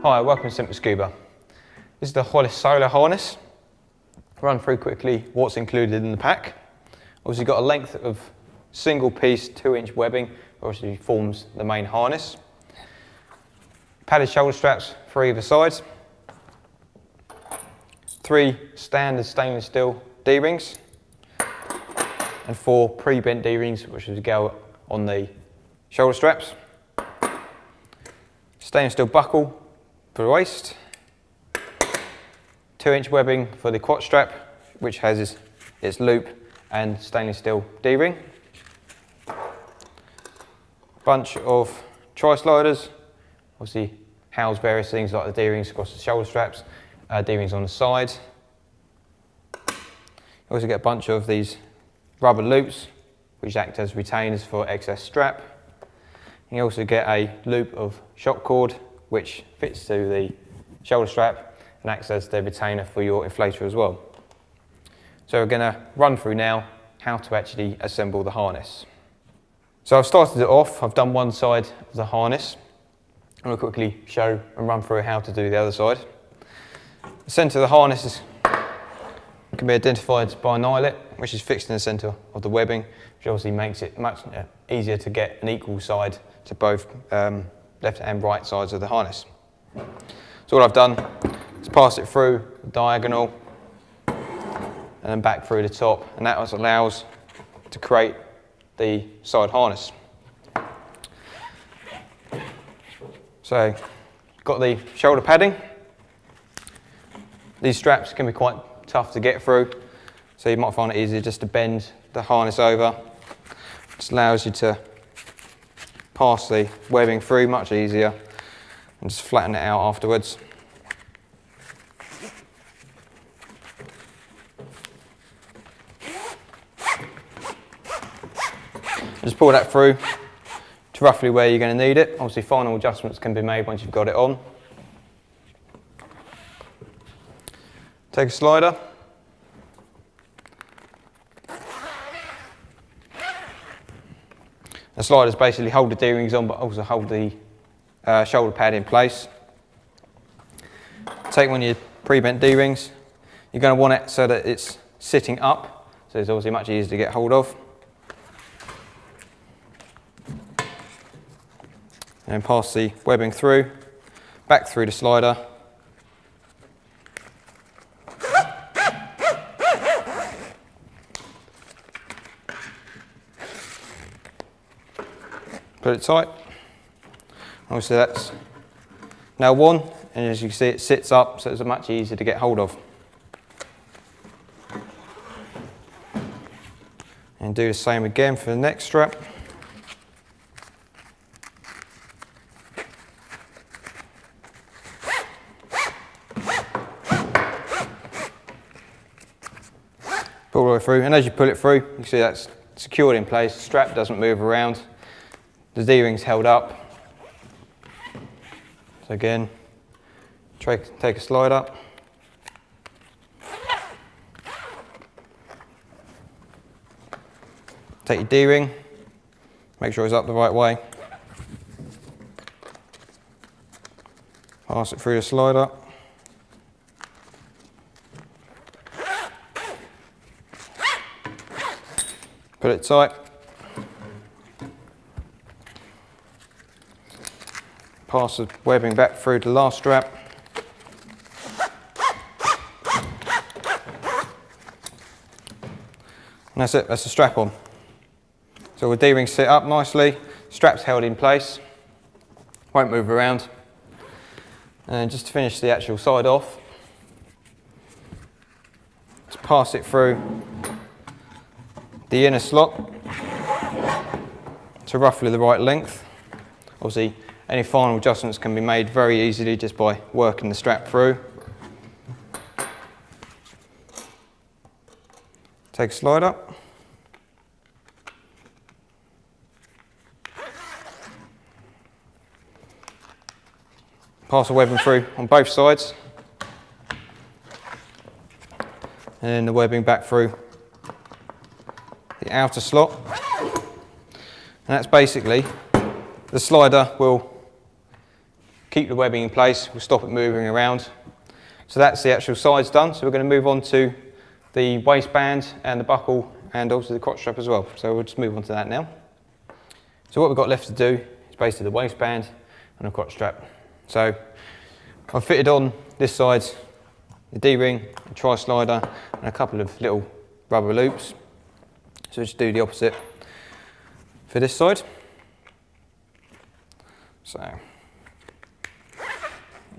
Hi, welcome to Simple Scuba. This is the Hollis Solo Harness. Run through quickly what's included in the pack. Obviously you've got a length of single piece 2-inch webbing, obviously forms the main harness. Padded shoulder straps for either side. 3 standard stainless steel D-rings. And 4 pre-bent D-rings which will go on the shoulder straps. Stainless steel buckle for the waist, 2-inch webbing for the crotch strap, which has its loop and stainless steel D-ring. Bunch of tri-sliders, obviously house various things like the D-rings across the shoulder straps, D-rings on the sides. You also get a bunch of these rubber loops, which act as retainers for excess strap. You also get a loop of shock cord, which fits to the shoulder strap and acts as the retainer for your inflator as well. So we're going to run through now how to actually assemble the harness. So I've started it off, I've done one side of the harness. I'm going to quickly show and run through how to do the other side. The centre of the harness can be identified by an eyelet, which is fixed in the centre of the webbing, which obviously makes it much easier to get an equal side to both left and right sides of the harness. So what I've done is pass it through the diagonal and then back through the top, and that allows to create the side harness. So got the shoulder padding. These straps can be quite tough to get through, so you might find it easier just to bend the harness over. Just allows you to pass the webbing through much easier and just flatten it out afterwards. Just pull that through to roughly where you're going to need it. Obviously final adjustments can be made once you've got it on. Take a slider. The sliders basically hold the D-rings on, but also hold the shoulder pad in place. Take one of your pre-bent D-rings. You're going to want it so that it's sitting up, so it's obviously much easier to get hold of. And pass the webbing through, back through the slider. Put it tight. Obviously that's now one, and as you can see it sits up, so it's much easier to get hold of. And do the same again for the next strap. Pull all the way through, and as you pull it through, you can see that's secured in place, the strap doesn't move around. The D-ring's held up. So again, take a slide up. Take your D-ring, make sure it's up the right way. Pass it through the slider. Put it tight. Pass the webbing back through the last strap. And that's it, that's the strap on. So the D-ring sit up nicely, strap's held in place, won't move around. And just to finish the actual side off, just pass it through the inner slot to roughly the right length. Obviously, any final adjustments can be made very easily just by working the strap through. Take a slide up. Pass the webbing through on both sides. And then the webbing back through the outer slot. And that's basically, the slider will keep the webbing in place, we'll stop it moving around. So that's the actual sides done. So we're going to move on to the waistband and the buckle and also the crotch strap as well. So we'll just move on to that now. So what we've got left to do is basically the waistband and the crotch strap. So I've fitted on this side the D-ring, a tri-slider and a couple of little rubber loops. So just do the opposite for this side. So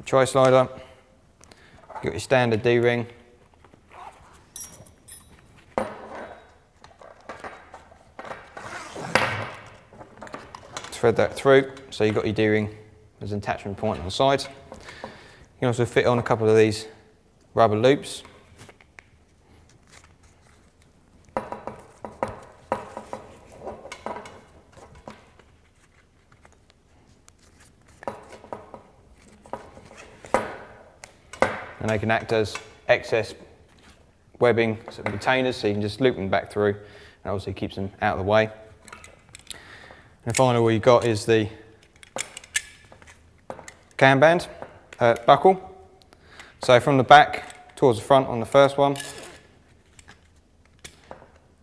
tri-slider, you've got your standard D-ring. Thread that through, so you've got your D-ring as an attachment point on the side. You can also fit on a couple of these rubber loops. And they can act as excess webbing retainers, so you can just loop them back through, and obviously keeps them out of the way. And finally, all you've got is the cam band buckle. So from the back towards the front on the first one,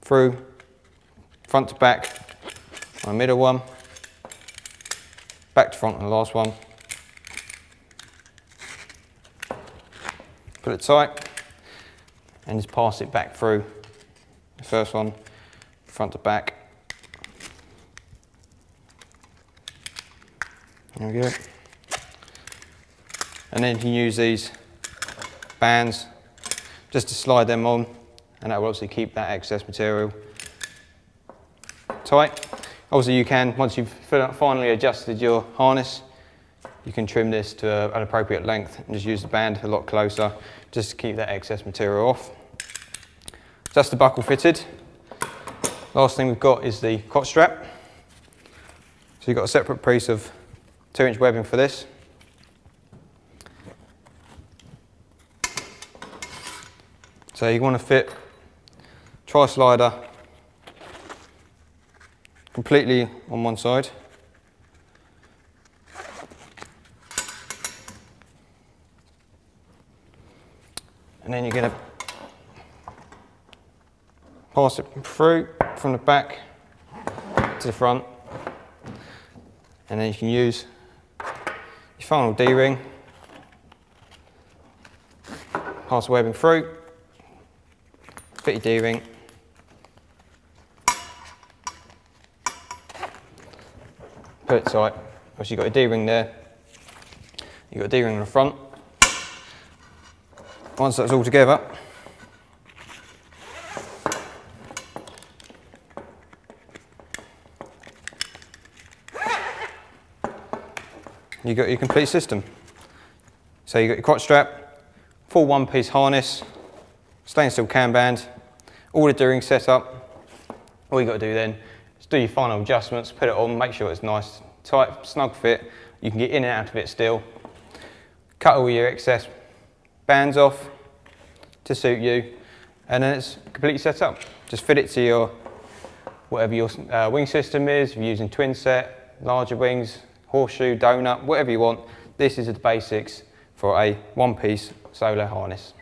through front to back on the middle one, back to front on the last one. Put it tight and just pass it back through the first one, front to back. There we go. And then you can use these bands just to slide them on, and that will obviously keep that excess material tight. Obviously you can, once you've finally adjusted your harness, you can trim this to an appropriate length and just use the band a lot closer just to keep that excess material off. Just the buckle fitted. Last thing we've got is the crotch strap. So you've got a separate piece of 2-inch webbing for this. So you want to fit tri-slider completely on one side. And then you're going to pass it through from the back to the front. And then you can use your final D-ring, pass the webbing through, fit your D-ring, put it tight. Obviously you've got a D-ring there, you've got a D-ring on the front. Once that's all together, you've got your complete system. So you've got your crotch strap, full one-piece harness, stainless steel cam band, all the D-ring set up. All you've got to do then is do your final adjustments, put it on, make sure it's nice, tight, snug fit. You can get in and out of it still. Cut all your excess bands off to suit you, and then it's completely set up. Just fit it to your, whatever your wing system is. If you're using twin set, larger wings, horseshoe, donut, whatever you want. This is the basics for a one-piece solo harness.